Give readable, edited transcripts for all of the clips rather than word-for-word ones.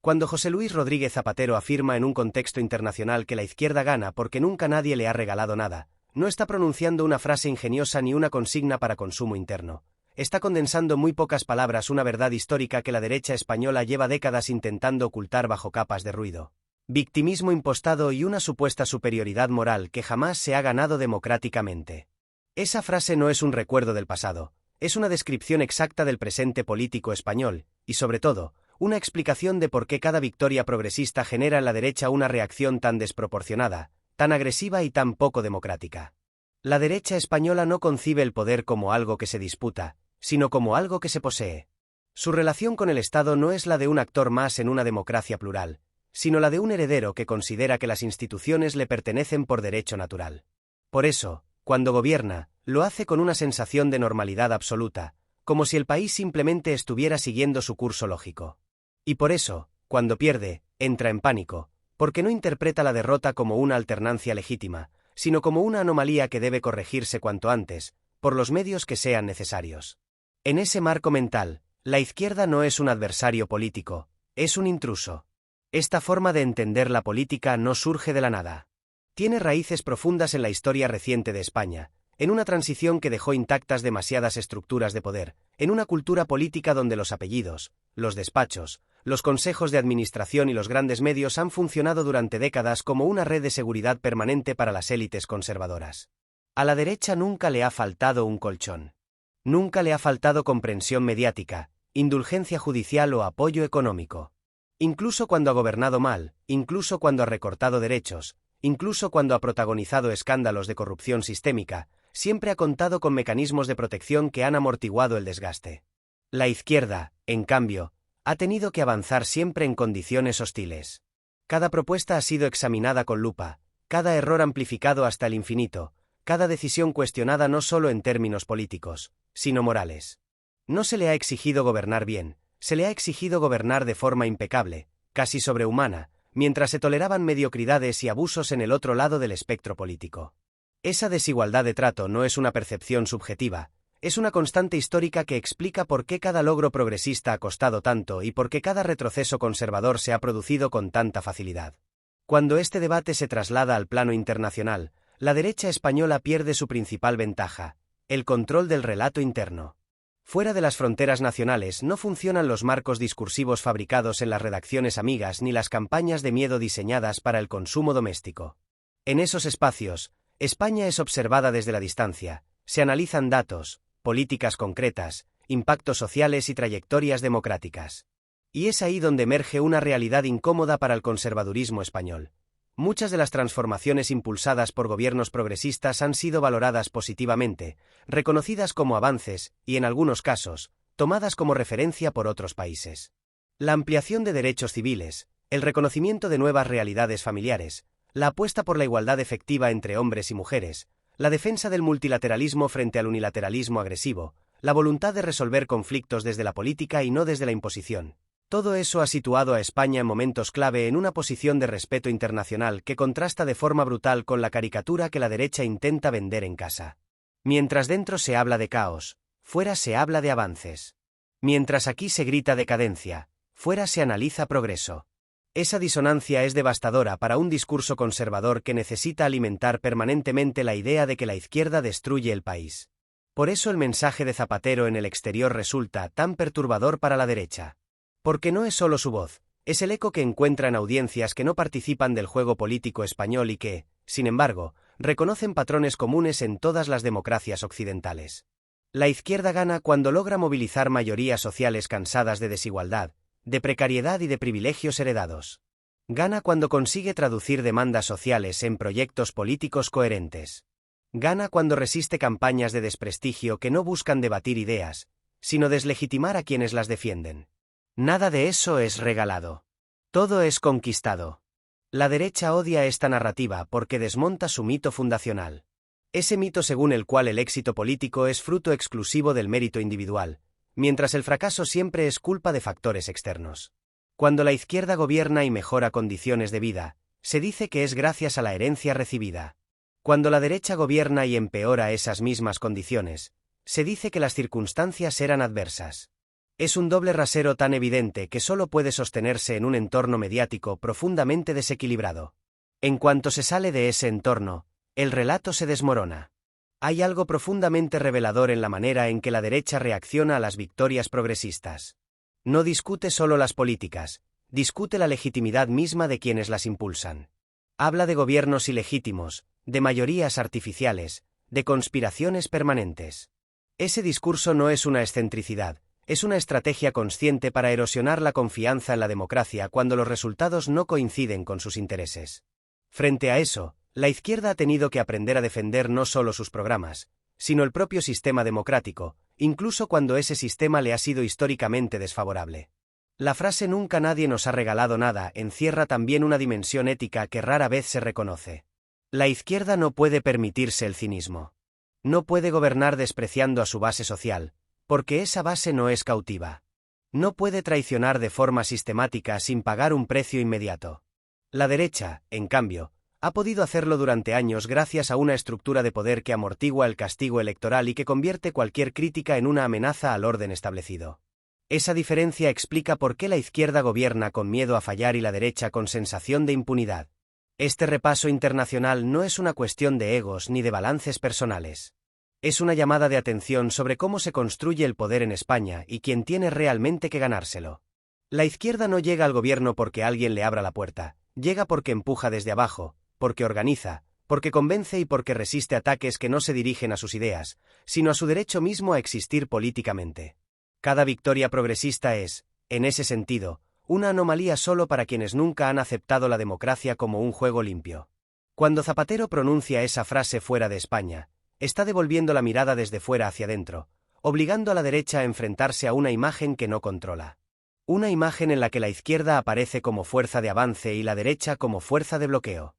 Cuando José Luis Rodríguez Zapatero afirma en un contexto internacional que la izquierda gana porque nunca nadie le ha regalado nada, no está pronunciando una frase ingeniosa ni una consigna para consumo interno. Está condensando muy pocas palabras una verdad histórica que la derecha española lleva décadas intentando ocultar bajo capas de ruido, victimismo impostado y una supuesta superioridad moral que jamás se ha ganado democráticamente. Esa frase no es un recuerdo del pasado, es una descripción exacta del presente político español, y sobre todo, una explicación de por qué cada victoria progresista genera en la derecha una reacción tan desproporcionada, tan agresiva y tan poco democrática. La derecha española no concibe el poder como algo que se disputa, sino como algo que se posee. Su relación con el Estado no es la de un actor más en una democracia plural, sino la de un heredero que considera que las instituciones le pertenecen por derecho natural. Por eso, cuando gobierna, lo hace con una sensación de normalidad absoluta, como si el país simplemente estuviera siguiendo su curso lógico. Y por eso, cuando pierde, entra en pánico, porque no interpreta la derrota como una alternancia legítima, sino como una anomalía que debe corregirse cuanto antes, por los medios que sean necesarios. En ese marco mental, la izquierda no es un adversario político, es un intruso. Esta forma de entender la política no surge de la nada. Tiene raíces profundas en la historia reciente de España, en una transición que dejó intactas demasiadas estructuras de poder, en una cultura política donde los apellidos, los despachos, los consejos de administración y los grandes medios han funcionado durante décadas como una red de seguridad permanente para las élites conservadoras. A la derecha nunca le ha faltado un colchón. Nunca le ha faltado comprensión mediática, indulgencia judicial o apoyo económico. Incluso cuando ha gobernado mal, incluso cuando ha recortado derechos, incluso cuando ha protagonizado escándalos de corrupción sistémica, siempre ha contado con mecanismos de protección que han amortiguado el desgaste. La izquierda, en cambio, ha tenido que avanzar siempre en condiciones hostiles. Cada propuesta ha sido examinada con lupa, cada error amplificado hasta el infinito, cada decisión cuestionada no solo en términos políticos, sino morales. No se le ha exigido gobernar bien, se le ha exigido gobernar de forma impecable, casi sobrehumana, mientras se toleraban mediocridades y abusos en el otro lado del espectro político. Esa desigualdad de trato no es una percepción subjetiva, es una constante histórica que explica por qué cada logro progresista ha costado tanto y por qué cada retroceso conservador se ha producido con tanta facilidad. Cuando este debate se traslada al plano internacional, la derecha española pierde su principal ventaja, el control del relato interno. Fuera de las fronteras nacionales no funcionan los marcos discursivos fabricados en las redacciones amigas ni las campañas de miedo diseñadas para el consumo doméstico. En esos espacios, España es observada desde la distancia, se analizan datos, políticas concretas, impactos sociales y trayectorias democráticas. Y es ahí donde emerge una realidad incómoda para el conservadurismo español. Muchas de las transformaciones impulsadas por gobiernos progresistas han sido valoradas positivamente, reconocidas como avances y, en algunos casos, tomadas como referencia por otros países. La ampliación de derechos civiles, el reconocimiento de nuevas realidades familiares, la apuesta por la igualdad efectiva entre hombres y mujeres, la defensa del multilateralismo frente al unilateralismo agresivo, la voluntad de resolver conflictos desde la política y no desde la imposición. Todo eso ha situado a España en momentos clave en una posición de respeto internacional que contrasta de forma brutal con la caricatura que la derecha intenta vender en casa. Mientras dentro se habla de caos, fuera se habla de avances. Mientras aquí se grita decadencia, fuera se analiza progreso. Esa disonancia es devastadora para un discurso conservador que necesita alimentar permanentemente la idea de que la izquierda destruye el país. Por eso el mensaje de Zapatero en el exterior resulta tan perturbador para la derecha. Porque no es solo su voz, es el eco que encuentra en audiencias que no participan del juego político español y que, sin embargo, reconocen patrones comunes en todas las democracias occidentales. La izquierda gana cuando logra movilizar mayorías sociales cansadas de desigualdad, de precariedad y de privilegios heredados. Gana cuando consigue traducir demandas sociales en proyectos políticos coherentes. Gana cuando resiste campañas de desprestigio que no buscan debatir ideas, sino deslegitimar a quienes las defienden. Nada de eso es regalado. Todo es conquistado. La derecha odia esta narrativa porque desmonta su mito fundacional. Ese mito según el cual el éxito político es fruto exclusivo del mérito individual, mientras el fracaso siempre es culpa de factores externos. Cuando la izquierda gobierna y mejora condiciones de vida, se dice que es gracias a la herencia recibida. Cuando la derecha gobierna y empeora esas mismas condiciones, se dice que las circunstancias eran adversas. Es un doble rasero tan evidente que solo puede sostenerse en un entorno mediático profundamente desequilibrado. En cuanto se sale de ese entorno, el relato se desmorona. Hay algo profundamente revelador en la manera en que la derecha reacciona a las victorias progresistas. No discute solo las políticas, discute la legitimidad misma de quienes las impulsan. Habla de gobiernos ilegítimos, de mayorías artificiales, de conspiraciones permanentes. Ese discurso no es una excentricidad, es una estrategia consciente para erosionar la confianza en la democracia cuando los resultados no coinciden con sus intereses. Frente a eso, la izquierda ha tenido que aprender a defender no solo sus programas, sino el propio sistema democrático, incluso cuando ese sistema le ha sido históricamente desfavorable. La frase "nunca nadie nos ha regalado nada" encierra también una dimensión ética que rara vez se reconoce. La izquierda no puede permitirse el cinismo. No puede gobernar despreciando a su base social, porque esa base no es cautiva. No puede traicionar de forma sistemática sin pagar un precio inmediato. La derecha, en cambio, ha podido hacerlo durante años gracias a una estructura de poder que amortigua el castigo electoral y que convierte cualquier crítica en una amenaza al orden establecido. Esa diferencia explica por qué la izquierda gobierna con miedo a fallar y la derecha con sensación de impunidad. Este repaso internacional no es una cuestión de egos ni de balances personales. Es una llamada de atención sobre cómo se construye el poder en España y quién tiene realmente que ganárselo. La izquierda no llega al gobierno porque alguien le abra la puerta, llega porque empuja desde abajo, porque organiza, porque convence y porque resiste ataques que no se dirigen a sus ideas, sino a su derecho mismo a existir políticamente. Cada victoria progresista es, en ese sentido, una anomalía solo para quienes nunca han aceptado la democracia como un juego limpio. Cuando Zapatero pronuncia esa frase fuera de España, está devolviendo la mirada desde fuera hacia dentro, obligando a la derecha a enfrentarse a una imagen que no controla. Una imagen en la que la izquierda aparece como fuerza de avance y la derecha como fuerza de bloqueo.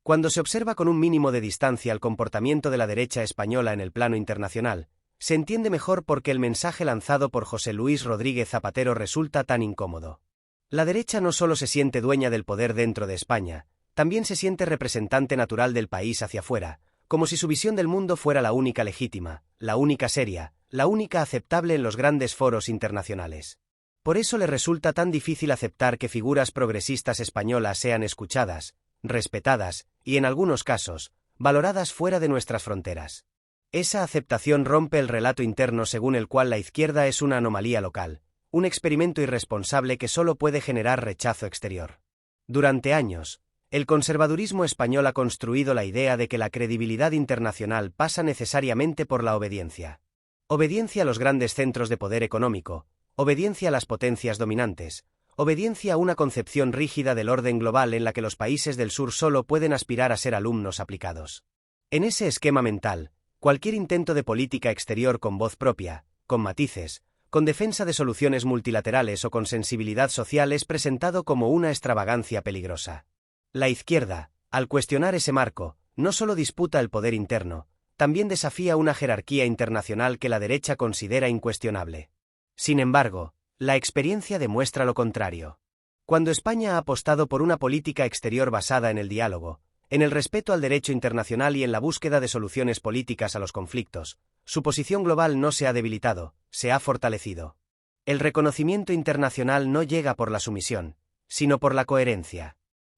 Cuando se observa con un mínimo de distancia el comportamiento de la derecha española en el plano internacional, se entiende mejor por qué el mensaje lanzado por José Luis Rodríguez Zapatero resulta tan incómodo. La derecha no solo se siente dueña del poder dentro de España, también se siente representante natural del país hacia afuera, como si su visión del mundo fuera la única legítima, la única seria, la única aceptable en los grandes foros internacionales. Por eso le resulta tan difícil aceptar que figuras progresistas españolas sean escuchadas, respetadas y, en algunos casos, valoradas fuera de nuestras fronteras. Esa aceptación rompe el relato interno según el cual la izquierda es una anomalía local, un experimento irresponsable que solo puede generar rechazo exterior. Durante años, el conservadurismo español ha construido la idea de que la credibilidad internacional pasa necesariamente por la obediencia. Obediencia a los grandes centros de poder económico, obediencia a las potencias dominantes, obediencia a una concepción rígida del orden global en la que los países del sur solo pueden aspirar a ser alumnos aplicados. En ese esquema mental, cualquier intento de política exterior con voz propia, con matices, con defensa de soluciones multilaterales o con sensibilidad social es presentado como una extravagancia peligrosa. La izquierda, al cuestionar ese marco, no solo disputa el poder interno, también desafía una jerarquía internacional que la derecha considera incuestionable. Sin embargo, la experiencia demuestra lo contrario. Cuando España ha apostado por una política exterior basada en el diálogo, en el respeto al derecho internacional y en la búsqueda de soluciones políticas a los conflictos, su posición global no se ha debilitado, se ha fortalecido. El reconocimiento internacional no llega por la sumisión, sino por la coherencia.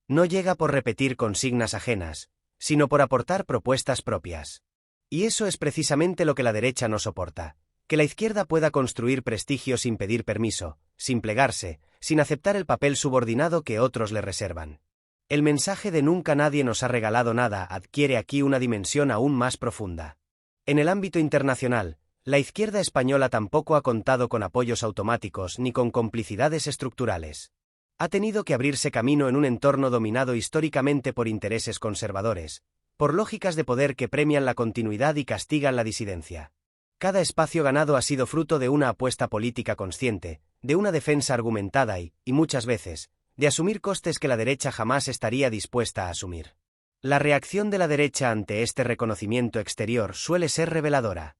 No llega por repetir consignas ajenas, sino por aportar propuestas propias. Y eso es precisamente lo que la derecha no soporta, que la izquierda pueda construir prestigio sin pedir permiso, sin plegarse, sin aceptar el papel subordinado que otros le reservan. El mensaje de "nunca nadie nos ha regalado nada" adquiere aquí una dimensión aún más profunda. En el ámbito internacional, la izquierda española tampoco ha contado con apoyos automáticos ni con complicidades estructurales. Ha tenido que abrirse camino en un entorno dominado históricamente por intereses conservadores, por lógicas de poder que premian la continuidad y castigan la disidencia. Cada espacio ganado ha sido fruto de una apuesta política consciente, de una defensa argumentada y, muchas veces, de asumir costes que la derecha jamás estaría dispuesta a asumir. La reacción de la derecha ante este reconocimiento exterior suele ser reveladora.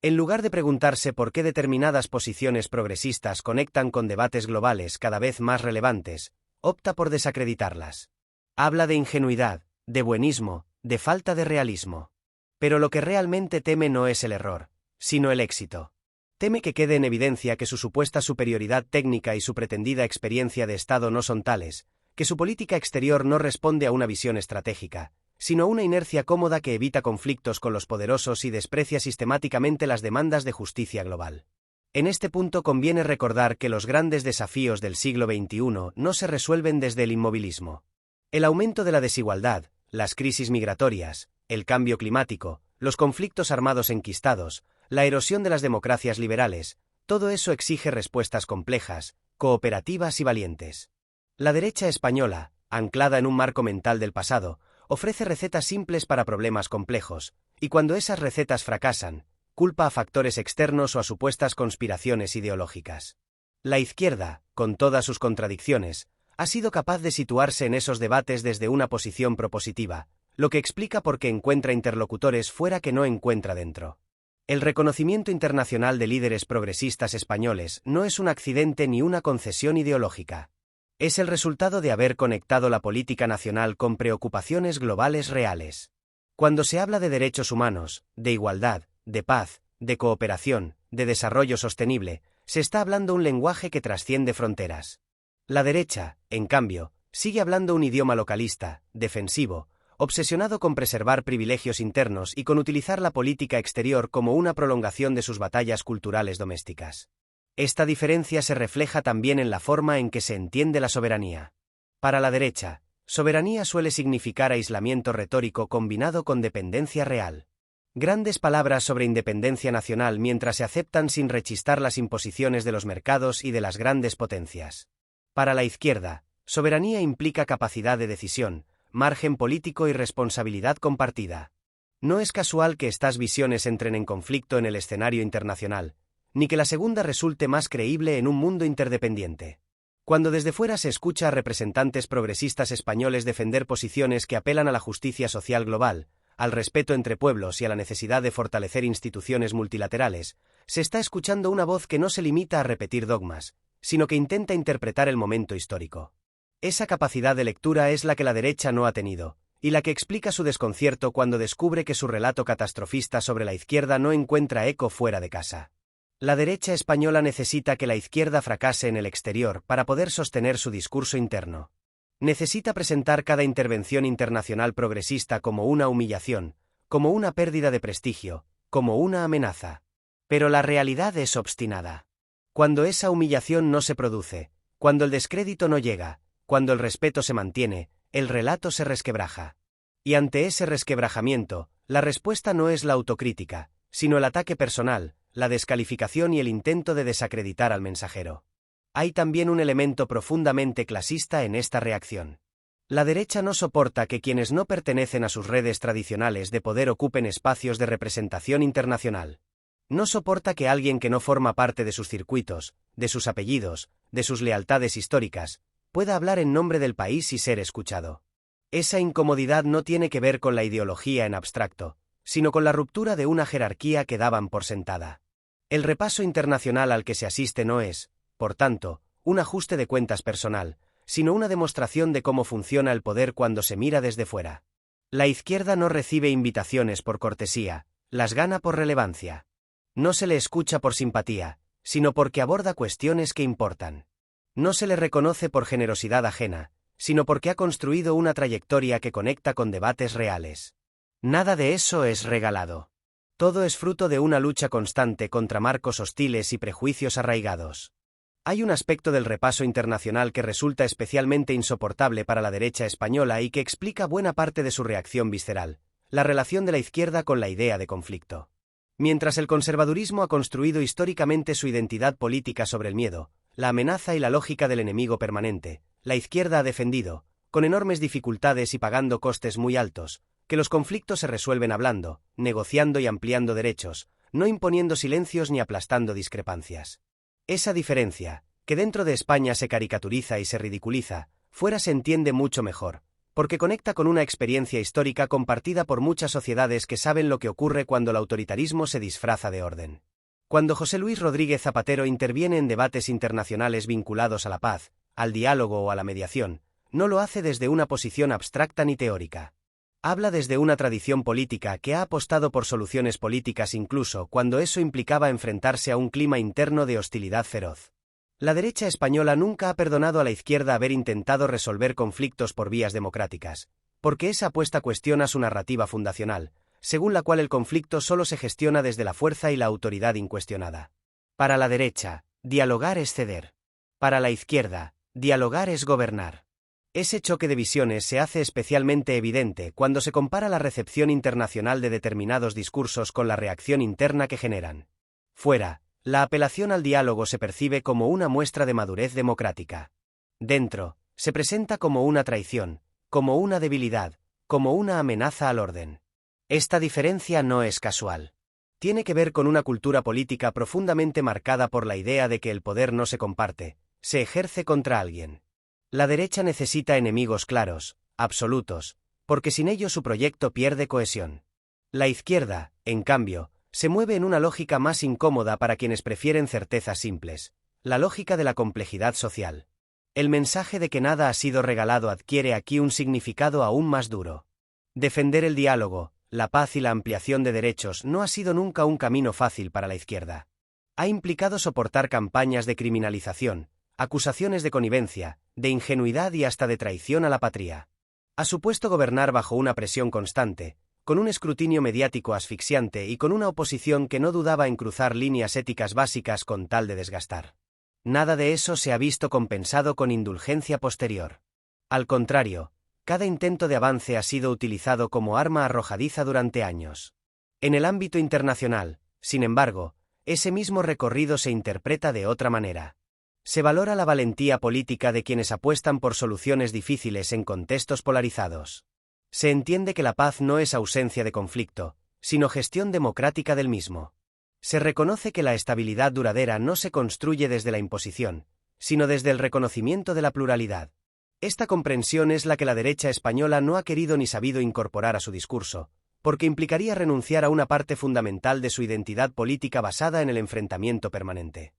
En lugar de preguntarse por qué determinadas posiciones progresistas conectan con debates globales cada vez más relevantes, opta por desacreditarlas. Habla de ingenuidad, de buenismo, de falta de realismo. Pero lo que realmente teme no es el error, sino el éxito. Teme que quede en evidencia que su supuesta superioridad técnica y su pretendida experiencia de Estado no son tales, que su política exterior no responde a una visión estratégica, sino a una inercia cómoda que evita conflictos con los poderosos y desprecia sistemáticamente las demandas de justicia global. En este punto conviene recordar que los grandes desafíos del siglo XXI no se resuelven desde el inmovilismo. El aumento de la desigualdad, las crisis migratorias, el cambio climático, los conflictos armados enquistados, la erosión de las democracias liberales, todo eso exige respuestas complejas, cooperativas y valientes. La derecha española, anclada en un marco mental del pasado, ofrece recetas simples para problemas complejos, y cuando esas recetas fracasan, culpa a factores externos o a supuestas conspiraciones ideológicas. La izquierda, con todas sus contradicciones, ha sido capaz de situarse en esos debates desde una posición propositiva, lo que explica por qué encuentra interlocutores fuera que no encuentra dentro. El reconocimiento internacional de líderes progresistas españoles no es un accidente ni una concesión ideológica. Es el resultado de haber conectado la política nacional con preocupaciones globales reales. Cuando se habla de derechos humanos, de igualdad, de paz, de cooperación, de desarrollo sostenible, se está hablando un lenguaje que trasciende fronteras. La derecha, en cambio, sigue hablando un idioma localista, defensivo, obsesionado con preservar privilegios internos y con utilizar la política exterior como una prolongación de sus batallas culturales domésticas. Esta diferencia se refleja también en la forma en que se entiende la soberanía. Para la derecha, soberanía suele significar aislamiento retórico combinado con dependencia real. Grandes palabras sobre independencia nacional mientras se aceptan sin rechistar las imposiciones de los mercados y de las grandes potencias. Para la izquierda, soberanía implica capacidad de decisión, margen político y responsabilidad compartida. No es casual que estas visiones entren en conflicto en el escenario internacional, ni que la segunda resulte más creíble en un mundo interdependiente. Cuando desde fuera se escucha a representantes progresistas españoles defender posiciones que apelan a la justicia social global, al respeto entre pueblos y a la necesidad de fortalecer instituciones multilaterales, se está escuchando una voz que no se limita a repetir dogmas, sino que intenta interpretar el momento histórico. Esa capacidad de lectura es la que la derecha no ha tenido, y la que explica su desconcierto cuando descubre que su relato catastrofista sobre la izquierda no encuentra eco fuera de casa. La derecha española necesita que la izquierda fracase en el exterior para poder sostener su discurso interno. Necesita presentar cada intervención internacional progresista como una humillación, como una pérdida de prestigio, como una amenaza. Pero la realidad es obstinada. Cuando esa humillación no se produce, cuando el descrédito no llega, cuando el respeto se mantiene, el relato se resquebraja. Y ante ese resquebrajamiento, la respuesta no es la autocrítica, sino el ataque personal, la descalificación y el intento de desacreditar al mensajero. Hay también un elemento profundamente clasista en esta reacción. La derecha no soporta que quienes no pertenecen a sus redes tradicionales de poder ocupen espacios de representación internacional. No soporta que alguien que no forma parte de sus circuitos, de sus apellidos, de sus lealtades históricas, pueda hablar en nombre del país y ser escuchado. Esa incomodidad no tiene que ver con la ideología en abstracto, sino con la ruptura de una jerarquía que daban por sentada. El repaso internacional al que se asiste no es, por tanto, un ajuste de cuentas personal, sino una demostración de cómo funciona el poder cuando se mira desde fuera. La izquierda no recibe invitaciones por cortesía, las gana por relevancia. No se le escucha por simpatía, sino porque aborda cuestiones que importan. No se le reconoce por generosidad ajena, sino porque ha construido una trayectoria que conecta con debates reales. Nada de eso es regalado. Todo es fruto de una lucha constante contra marcos hostiles y prejuicios arraigados. Hay un aspecto del repaso internacional que resulta especialmente insoportable para la derecha española y que explica buena parte de su reacción visceral, la relación de la izquierda con la idea de conflicto. Mientras el conservadurismo ha construido históricamente su identidad política sobre el miedo, la amenaza y la lógica del enemigo permanente, la izquierda ha defendido, con enormes dificultades y pagando costes muy altos, que los conflictos se resuelven hablando, negociando y ampliando derechos, no imponiendo silencios ni aplastando discrepancias. Esa diferencia, que dentro de España se caricaturiza y se ridiculiza, fuera se entiende mucho mejor, porque conecta con una experiencia histórica compartida por muchas sociedades que saben lo que ocurre cuando el autoritarismo se disfraza de orden. Cuando José Luis Rodríguez Zapatero interviene en debates internacionales vinculados a la paz, al diálogo o a la mediación, no lo hace desde una posición abstracta ni teórica. Habla desde una tradición política que ha apostado por soluciones políticas incluso cuando eso implicaba enfrentarse a un clima interno de hostilidad feroz. La derecha española nunca ha perdonado a la izquierda haber intentado resolver conflictos por vías democráticas, porque esa apuesta cuestiona su narrativa fundacional, según la cual el conflicto solo se gestiona desde la fuerza y la autoridad incuestionada. Para la derecha, dialogar es ceder. Para la izquierda, dialogar es gobernar. Ese choque de visiones se hace especialmente evidente cuando se compara la recepción internacional de determinados discursos con la reacción interna que generan. Fuera, la apelación al diálogo se percibe como una muestra de madurez democrática. Dentro, se presenta como una traición, como una debilidad, como una amenaza al orden. Esta diferencia no es casual. Tiene que ver con una cultura política profundamente marcada por la idea de que el poder no se comparte, se ejerce contra alguien. La derecha necesita enemigos claros, absolutos, porque sin ello su proyecto pierde cohesión. La izquierda, en cambio, se mueve en una lógica más incómoda para quienes prefieren certezas simples, la lógica de la complejidad social. El mensaje de que nada ha sido regalado adquiere aquí un significado aún más duro. Defender el diálogo, la paz y la ampliación de derechos no ha sido nunca un camino fácil para la izquierda. Ha implicado soportar campañas de criminalización, acusaciones de connivencia, de ingenuidad y hasta de traición a la patria. Ha supuesto gobernar bajo una presión constante, con un escrutinio mediático asfixiante y con una oposición que no dudaba en cruzar líneas éticas básicas con tal de desgastar. Nada de eso se ha visto compensado con indulgencia posterior. Al contrario, cada intento de avance ha sido utilizado como arma arrojadiza durante años. En el ámbito internacional, sin embargo, ese mismo recorrido se interpreta de otra manera. Se valora la valentía política de quienes apuestan por soluciones difíciles en contextos polarizados. Se entiende que la paz no es ausencia de conflicto, sino gestión democrática del mismo. Se reconoce que la estabilidad duradera no se construye desde la imposición, sino desde el reconocimiento de la pluralidad. Esta comprensión es la que la derecha española no ha querido ni sabido incorporar a su discurso, porque implicaría renunciar a una parte fundamental de su identidad política basada en el enfrentamiento permanente.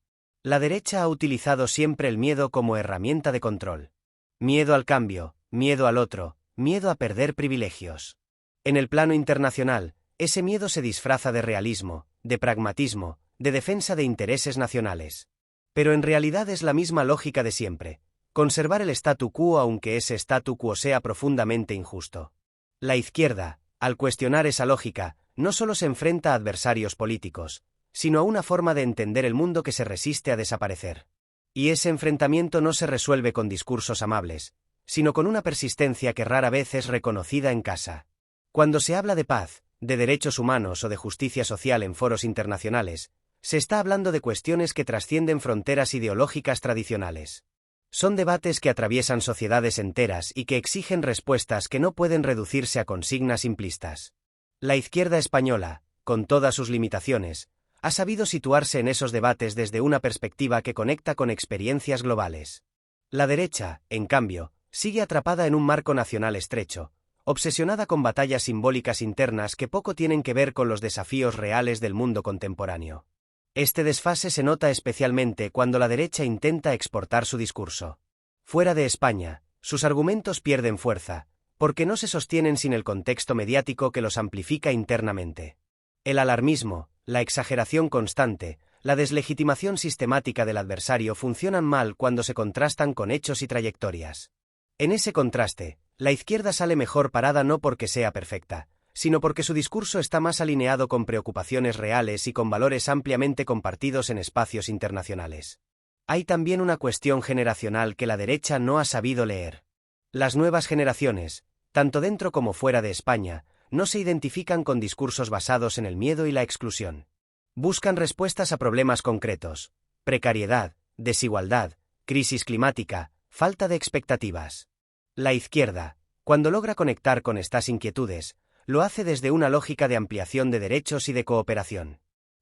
La derecha ha utilizado siempre el miedo como herramienta de control. Miedo al cambio, miedo al otro, miedo a perder privilegios. En el plano internacional, ese miedo se disfraza de realismo, de pragmatismo, de defensa de intereses nacionales. Pero en realidad es la misma lógica de siempre: conservar el statu quo aunque ese statu quo sea profundamente injusto. La izquierda, al cuestionar esa lógica, no solo se enfrenta a adversarios políticos, sino a una forma de entender el mundo que se resiste a desaparecer. Y ese enfrentamiento no se resuelve con discursos amables, sino con una persistencia que rara vez es reconocida en casa. Cuando se habla de paz, de derechos humanos o de justicia social en foros internacionales, se está hablando de cuestiones que trascienden fronteras ideológicas tradicionales. Son debates que atraviesan sociedades enteras y que exigen respuestas que no pueden reducirse a consignas simplistas. La izquierda española, con todas sus limitaciones, ha sabido situarse en esos debates desde una perspectiva que conecta con experiencias globales. La derecha, en cambio, sigue atrapada en un marco nacional estrecho, obsesionada con batallas simbólicas internas que poco tienen que ver con los desafíos reales del mundo contemporáneo. Este desfase se nota especialmente cuando la derecha intenta exportar su discurso. Fuera de España, sus argumentos pierden fuerza, porque no se sostienen sin el contexto mediático que los amplifica internamente. El alarmismo, la exageración constante, la deslegitimación sistemática del adversario funcionan mal cuando se contrastan con hechos y trayectorias. En ese contraste, la izquierda sale mejor parada no porque sea perfecta, sino porque su discurso está más alineado con preocupaciones reales y con valores ampliamente compartidos en espacios internacionales. Hay también una cuestión generacional que la derecha no ha sabido leer. Las nuevas generaciones, tanto dentro como fuera de España, no se identifican con discursos basados en el miedo y la exclusión. Buscan respuestas a problemas concretos: precariedad, desigualdad, crisis climática, falta de expectativas. La izquierda, cuando logra conectar con estas inquietudes, lo hace desde una lógica de ampliación de derechos y de cooperación.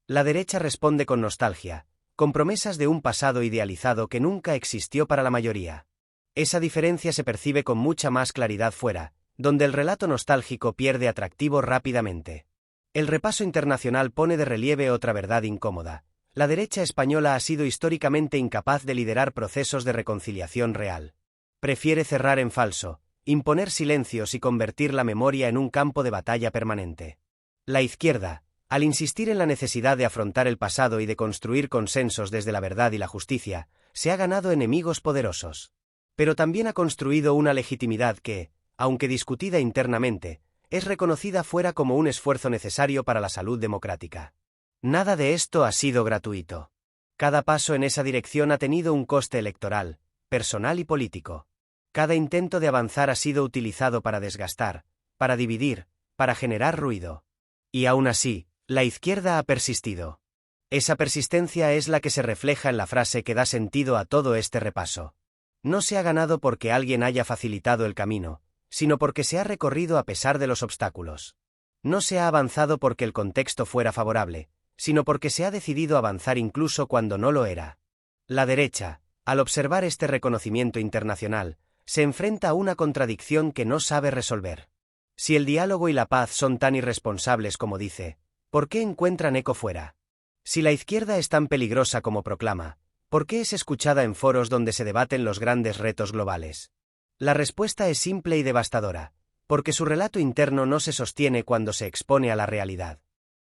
La derecha responde con nostalgia, con promesas de un pasado idealizado que nunca existió para la mayoría. Esa diferencia se percibe con mucha más claridad fuera, donde el relato nostálgico pierde atractivo rápidamente. El repaso internacional pone de relieve otra verdad incómoda: la derecha española ha sido históricamente incapaz de liderar procesos de reconciliación real. Prefiere cerrar en falso, imponer silencios y convertir la memoria en un campo de batalla permanente. La izquierda, al insistir en la necesidad de afrontar el pasado y de construir consensos desde la verdad y la justicia, se ha ganado enemigos poderosos. Pero también ha construido una legitimidad que, aunque discutida internamente, es reconocida fuera como un esfuerzo necesario para la salud democrática. Nada de esto ha sido gratuito. Cada paso en esa dirección ha tenido un coste electoral, personal y político. Cada intento de avanzar ha sido utilizado para desgastar, para dividir, para generar ruido. Y aún así, la izquierda ha persistido. Esa persistencia es la que se refleja en la frase que da sentido a todo este repaso. No se ha ganado porque alguien haya facilitado el camino, sino porque se ha recorrido a pesar de los obstáculos. No se ha avanzado porque el contexto fuera favorable, sino porque se ha decidido avanzar incluso cuando no lo era. La derecha, al observar este reconocimiento internacional, se enfrenta a una contradicción que no sabe resolver. Si el diálogo y la paz son tan irresponsables como dice, ¿por qué encuentran eco fuera? Si la izquierda es tan peligrosa como proclama, ¿por qué es escuchada en foros donde se debaten los grandes retos globales? La respuesta es simple y devastadora, porque su relato interno no se sostiene cuando se expone a la realidad.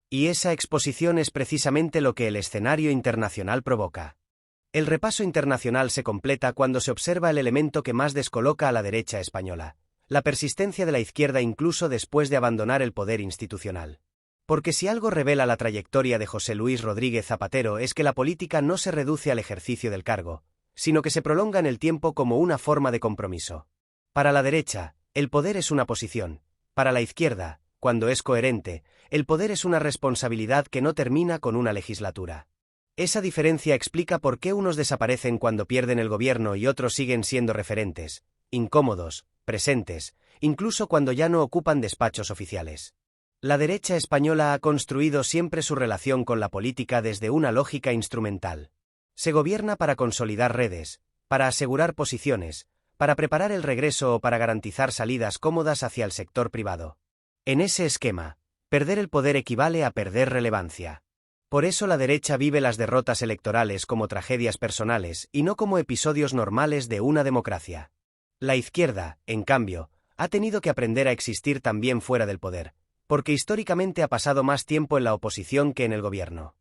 Y esa exposición es precisamente lo que el escenario internacional provoca. El repaso internacional se completa cuando se observa el elemento que más descoloca a la derecha española, la persistencia de la izquierda incluso después de abandonar el poder institucional. Porque si algo revela la trayectoria de José Luis Rodríguez Zapatero es que la política no se reduce al ejercicio del cargo, sino que se prolonga en el tiempo como una forma de compromiso. Para la derecha, el poder es una posición. Para la izquierda, cuando es coherente, el poder es una responsabilidad que no termina con una legislatura. Esa diferencia explica por qué unos desaparecen cuando pierden el gobierno y otros siguen siendo referentes, incómodos, presentes, incluso cuando ya no ocupan despachos oficiales. La derecha española ha construido siempre su relación con la política desde una lógica instrumental. Se gobierna para consolidar redes, para asegurar posiciones, para preparar el regreso o para garantizar salidas cómodas hacia el sector privado. En ese esquema, perder el poder equivale a perder relevancia. Por eso la derecha vive las derrotas electorales como tragedias personales y no como episodios normales de una democracia. La izquierda, en cambio, ha tenido que aprender a existir también fuera del poder, porque históricamente ha pasado más tiempo en la oposición que en el gobierno.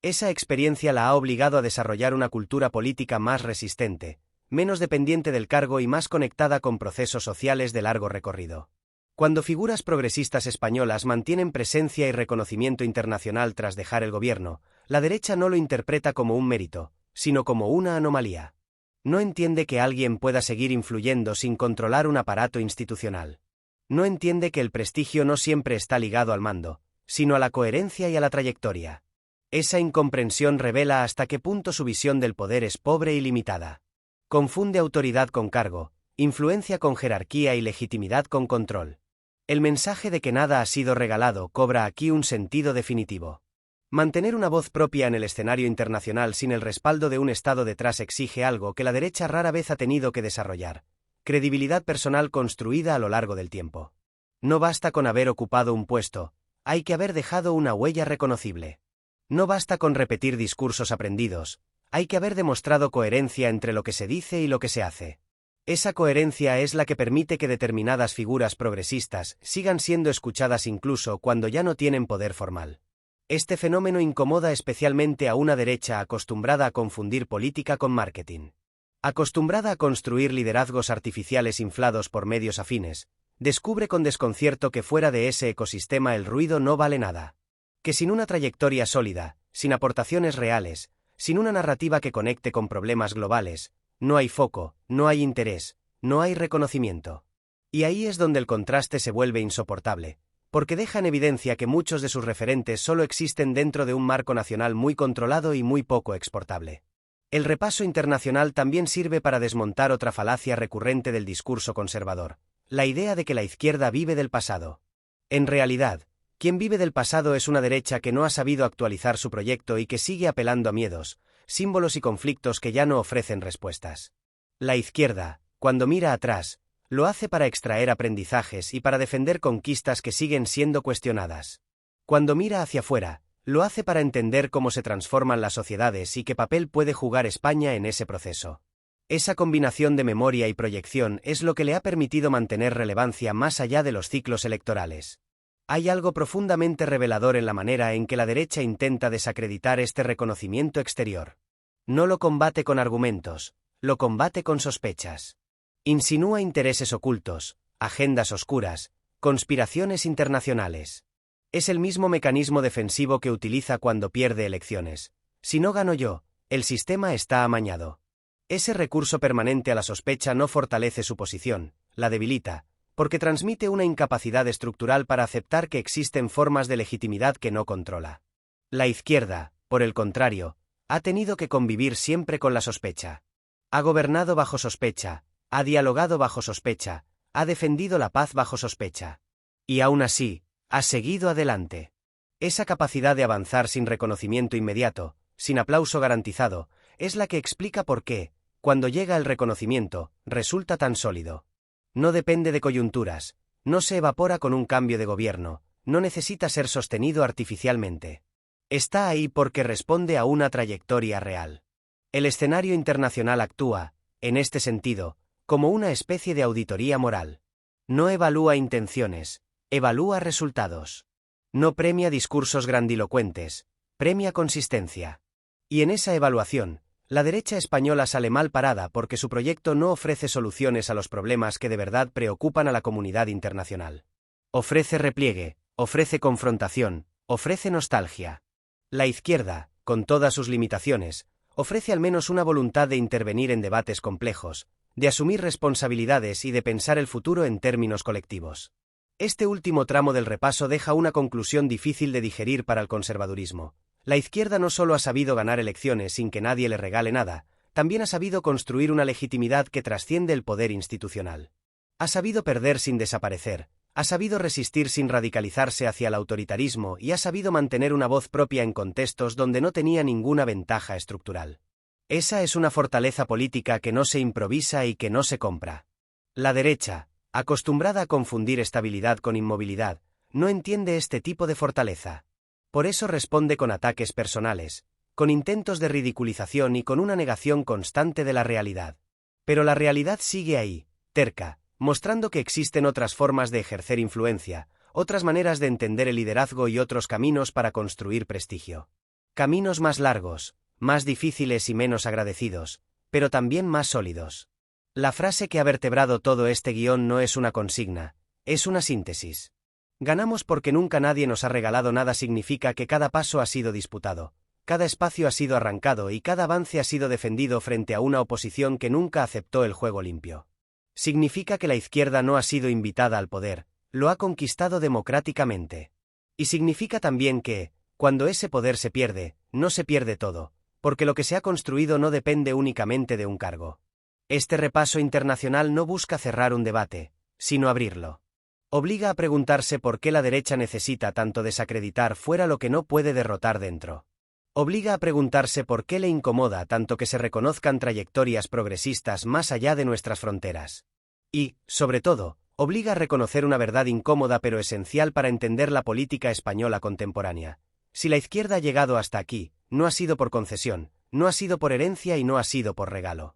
Esa experiencia la ha obligado a desarrollar una cultura política más resistente, menos dependiente del cargo y más conectada con procesos sociales de largo recorrido. Cuando figuras progresistas españolas mantienen presencia y reconocimiento internacional tras dejar el gobierno, la derecha no lo interpreta como un mérito, sino como una anomalía. No entiende que alguien pueda seguir influyendo sin controlar un aparato institucional. No entiende que el prestigio no siempre está ligado al mando, sino a la coherencia y a la trayectoria. Esa incomprensión revela hasta qué punto su visión del poder es pobre y limitada. Confunde autoridad con cargo, influencia con jerarquía y legitimidad con control. El mensaje de que nada ha sido regalado cobra aquí un sentido definitivo. Mantener una voz propia en el escenario internacional sin el respaldo de un Estado detrás exige algo que la derecha rara vez ha tenido que desarrollar: credibilidad personal construida a lo largo del tiempo. No basta con haber ocupado un puesto, hay que haber dejado una huella reconocible. No basta con repetir discursos aprendidos, hay que haber demostrado coherencia entre lo que se dice y lo que se hace. Esa coherencia es la que permite que determinadas figuras progresistas sigan siendo escuchadas incluso cuando ya no tienen poder formal. Este fenómeno incomoda especialmente a una derecha acostumbrada a confundir política con marketing. Acostumbrada a construir liderazgos artificiales inflados por medios afines, descubre con desconcierto que fuera de ese ecosistema el ruido no vale nada. Que sin una trayectoria sólida, sin aportaciones reales, sin una narrativa que conecte con problemas globales, no hay foco, no hay interés, no hay reconocimiento. Y ahí es donde el contraste se vuelve insoportable, porque deja en evidencia que muchos de sus referentes solo existen dentro de un marco nacional muy controlado y muy poco exportable. El repaso internacional también sirve para desmontar otra falacia recurrente del discurso conservador: la idea de que la izquierda vive del pasado. En realidad, quien vive del pasado es una derecha que no ha sabido actualizar su proyecto y que sigue apelando a miedos, símbolos y conflictos que ya no ofrecen respuestas. La izquierda, cuando mira atrás, lo hace para extraer aprendizajes y para defender conquistas que siguen siendo cuestionadas. Cuando mira hacia afuera, lo hace para entender cómo se transforman las sociedades y qué papel puede jugar España en ese proceso. Esa combinación de memoria y proyección es lo que le ha permitido mantener relevancia más allá de los ciclos electorales. Hay algo profundamente revelador en la manera en que la derecha intenta desacreditar este reconocimiento exterior. No lo combate con argumentos, lo combate con sospechas. Insinúa intereses ocultos, agendas oscuras, conspiraciones internacionales. Es el mismo mecanismo defensivo que utiliza cuando pierde elecciones. Si no gano yo, el sistema está amañado. Ese recurso permanente a la sospecha no fortalece su posición, la debilita, porque transmite una incapacidad estructural para aceptar que existen formas de legitimidad que no controla. La izquierda, por el contrario, ha tenido que convivir siempre con la sospecha. Ha gobernado bajo sospecha, ha dialogado bajo sospecha, ha defendido la paz bajo sospecha. Y aún así, ha seguido adelante. Esa capacidad de avanzar sin reconocimiento inmediato, sin aplauso garantizado, es la que explica por qué, cuando llega el reconocimiento, resulta tan sólido. No depende de coyunturas, no se evapora con un cambio de gobierno, no necesita ser sostenido artificialmente. Está ahí porque responde a una trayectoria real. El escenario internacional actúa, en este sentido, como una especie de auditoría moral. No evalúa intenciones, evalúa resultados. No premia discursos grandilocuentes, premia consistencia. Y en esa evaluación, la derecha española sale mal parada porque su proyecto no ofrece soluciones a los problemas que de verdad preocupan a la comunidad internacional. Ofrece repliegue, ofrece confrontación, ofrece nostalgia. La izquierda, con todas sus limitaciones, ofrece al menos una voluntad de intervenir en debates complejos, de asumir responsabilidades y de pensar el futuro en términos colectivos. Este último tramo del repaso deja una conclusión difícil de digerir para el conservadurismo. La izquierda no solo ha sabido ganar elecciones sin que nadie le regale nada, también ha sabido construir una legitimidad que trasciende el poder institucional. Ha sabido perder sin desaparecer, ha sabido resistir sin radicalizarse hacia el autoritarismo y ha sabido mantener una voz propia en contextos donde no tenía ninguna ventaja estructural. Esa es una fortaleza política que no se improvisa y que no se compra. La derecha, acostumbrada a confundir estabilidad con inmovilidad, no entiende este tipo de fortaleza. Por eso responde con ataques personales, con intentos de ridiculización y con una negación constante de la realidad. Pero la realidad sigue ahí, terca, mostrando que existen otras formas de ejercer influencia, otras maneras de entender el liderazgo y otros caminos para construir prestigio. Caminos más largos, más difíciles y menos agradecidos, pero también más sólidos. La frase que ha vertebrado todo este guión no es una consigna, es una síntesis. Ganamos porque nunca nadie nos ha regalado nada significa que cada paso ha sido disputado, cada espacio ha sido arrancado y cada avance ha sido defendido frente a una oposición que nunca aceptó el juego limpio. Significa que la izquierda no ha sido invitada al poder, lo ha conquistado democráticamente. Y significa también que, cuando ese poder se pierde, no se pierde todo, porque lo que se ha construido no depende únicamente de un cargo. Este repaso internacional no busca cerrar un debate, sino abrirlo. Obliga a preguntarse por qué la derecha necesita tanto desacreditar fuera lo que no puede derrotar dentro. Obliga a preguntarse por qué le incomoda tanto que se reconozcan trayectorias progresistas más allá de nuestras fronteras. Y, sobre todo, obliga a reconocer una verdad incómoda pero esencial para entender la política española contemporánea. Si la izquierda ha llegado hasta aquí, no ha sido por concesión, no ha sido por herencia y no ha sido por regalo.